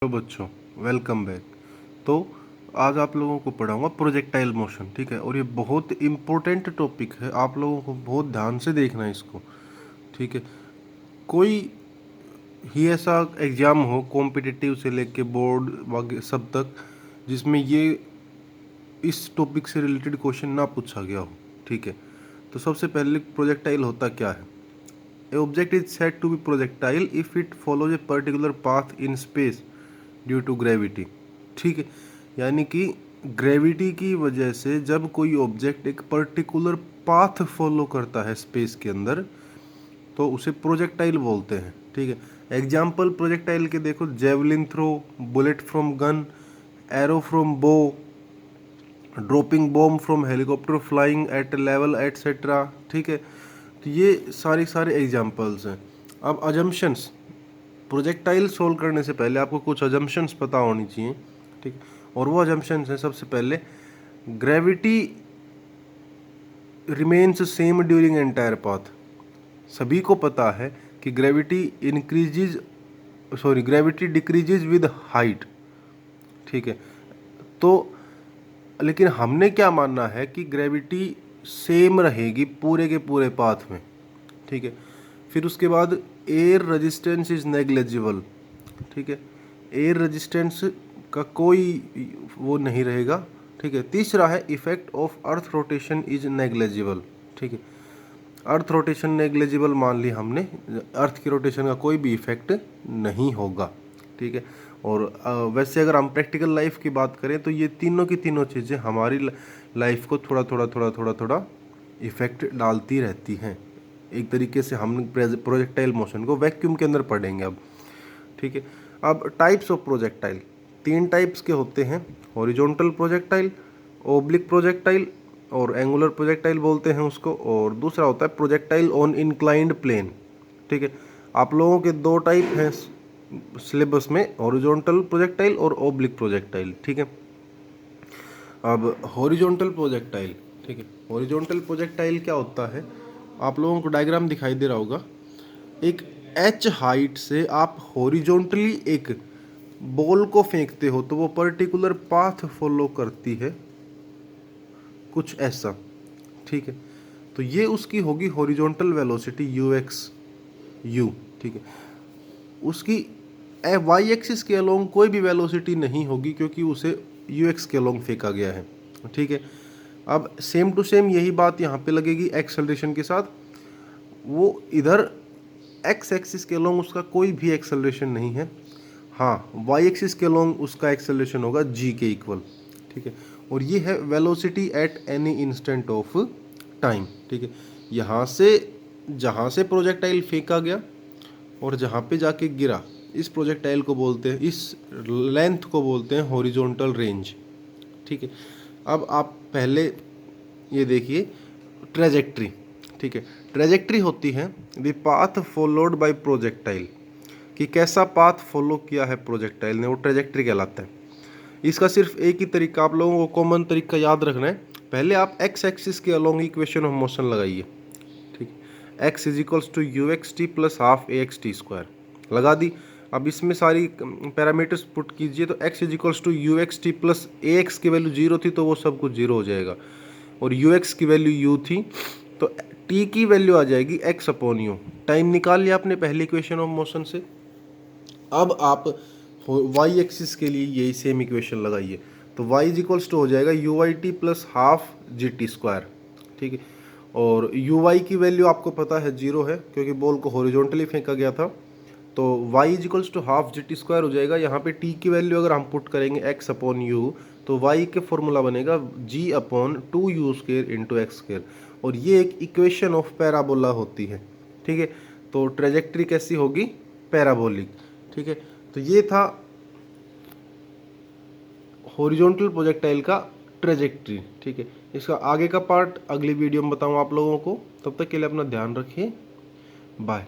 Hello बच्चों, welcome back. तो आज आप लोगों को पढ़ाऊंगा प्रोजेक्टाइल मोशन, ठीक है। और ये बहुत इम्पोर्टेंट टॉपिक है, आप लोगों को बहुत ध्यान से देखना है इसको, ठीक है। कोई ही ऐसा एग्ज़ाम हो कॉम्पिटिटिव से लेके बोर्ड वगैरह सब तक, जिसमें ये इस टॉपिक से रिलेटेड क्वेश्चन ना पूछा गया हो, ठीक है। तो सबसे पहले प्रोजेक्टाइल होता क्या है। A object is said to be projectile if it follows a particular path in space due to gravity, ठीक है। यानी कि ग्रेविटी की वजह से जब कोई ऑब्जेक्ट एक पर्टिकुलर पाथ फॉलो करता है स्पेस के अंदर, तो उसे प्रोजेक्टाइल बोलते हैं, ठीक है। एग्जाम्पल प्रोजेक्टाइल के देखो, javelin throw, bullet from gun, arrow from bow, dropping bomb from helicopter, flying at level et cetera, ठीक है। तो ये सारे एग्जाम्पल्स हैं। अब अजम्पशंस, प्रोजेक्टाइल सोल्व करने से पहले आपको कुछ अजम्पशंस पता होनी चाहिए, ठीक। और वो अजम्पशंस हैं, सबसे पहले gravity remains same during entire path. सभी को पता है कि ग्रेविटी डिक्रीजेज विद हाइट, ठीक है। तो लेकिन हमने क्या मानना है कि ग्रेविटी सेम रहेगी पूरे के पूरे पाथ में, ठीक है। फिर उसके बाद एयर रेजिस्टेंस इज नेग्लेजिबल, ठीक है। एयर रेजिस्टेंस का कोई वो नहीं रहेगा, ठीक है। तीसरा है effect of earth rotation is negligible, ठीक है। अर्थ रोटेशन नेग्लेजिबल मान ली हमने, अर्थ की रोटेशन का कोई भी इफेक्ट नहीं होगा, ठीक है। और वैसे अगर हम प्रैक्टिकल लाइफ की बात करें तो ये तीनों की तीनों चीज़ें हमारी लाइफ को थोड़ा इफेक्ट डालती रहती हैं। एक तरीके से हम प्रोजेक्टाइल मोशन को वैक्यूम के अंदर पढ़ेंगे अब, ठीक है। अब टाइप्स ऑफ प्रोजेक्टाइल, तीन टाइप्स के होते हैं, हॉरिजॉन्टल प्रोजेक्टाइल, ओब्लिक प्रोजेक्टाइल और एंगुलर प्रोजेक्टाइल बोलते हैं उसको, और दूसरा होता है प्रोजेक्टाइल ऑन इंक्लाइंड प्लेन, ठीक है। आप लोगों के दो टाइप हैं सिलेबस में, हॉरिजॉन्टल प्रोजेक्टाइल और ओब्लिक प्रोजेक्टाइल, ठीक है। अब हॉरिजॉन्टल प्रोजेक्टाइल, ठीक है। हॉरिजॉन्टल प्रोजेक्टाइल क्या होता है, आप लोगों को डायग्राम दिखाई दे रहा होगा। एक एच हाइट से आप हॉरिजॉन्टली एक बॉल को फेंकते हो तो वो पर्टिकुलर पाथ फॉलो करती है, कुछ ऐसा, ठीक है। तो ये उसकी होगी horizontal velocity you x you, ठीक है। उसकी वाई एक्सिस के अलोंग कोई भी वेलोसिटी नहीं होगी, क्योंकि उसे यू एक्स के अलोंग फेंका गया है, ठीक है। अब सेम टू सेम यही बात यहाँ पे लगेगी एक्सेलरेशन के साथ। वो इधर एक्स एक्सिस के अलोंग उसका कोई भी एक्सेलरेशन नहीं है, हाँ वाई एक्सिस के अलोंग उसका एक्सेलरेशन होगा जी के इक्वल, ठीक है। और ये है velocity at any instant of time, ठीक है। यहाँ से जहाँ से प्रोजेक्टाइल फेंका गया और जहाँ पे जाके गिरा, इस प्रोजेक्टाइल को बोलते हैं, इस लेंथ को बोलते हैं हॉरिजॉन्टल रेंज, ठीक है। अब आप पहले ये देखिए ट्रेजेक्ट्री, ठीक है। ट्रेजेक्ट्री होती है the path followed by projectile, कि कैसा पाथ फॉलो किया है प्रोजेक्टाइल ने, वो ट्रेजेक्ट्री कहलाता है। इसका सिर्फ एक ही तरीका, आप लोगों को कॉमन तरीका याद रखना है। पहले आप एक्स एक्सिस के अलोंग इक्वेशन ऑफ मोशन लगाइए, ठीक। X is equals to u x t plus half a x t square लगा दी। अब इसमें सारी पैरामीटर्स पुट कीजिए, तो x is equals to u x t plus a x की वैल्यू जीरो थी तो वो सब कुछ जीरो हो जाएगा, और यू एक्स की वैल्यू यू थी तो टी की वैल्यू आ जाएगी एक्स अपॉन यू। टाइम निकाल लिया आपने पहली इक्वेशन ऑफ मोशन से। अब आप वाई एक्सिस के लिए यही सेम इक्वेशन लगाइए, तो वाई इज इक्वल्स टू हो जाएगा u y t plus half g t square, ठीक है। और यू वाई की वैल्यू आपको पता है जीरो है, क्योंकि बॉल को हॉरिजॉन्टली फेंका गया था, तो y is equals to half g t square हो जाएगा। यहाँ पे टी की वैल्यू अगर हम पुट करेंगे एक्स अपॉन यू, तो वाई के फॉर्मूला बनेगा g upon two u square into x square, और ये एक इक्वेशन ऑफ पैराबोला होती है, ठीक है। तो ट्रेजेक्ट्री कैसी होगी, पैराबोलिक, ठीक है। तो ये था हॉरिजॉन्टल प्रोजेक्टाइल का ट्रेजेक्ट्री, ठीक है। इसका आगे का पार्ट अगली वीडियो में बताऊँ आप लोगों को। तब तक के लिए अपना ध्यान रखिए, बाय।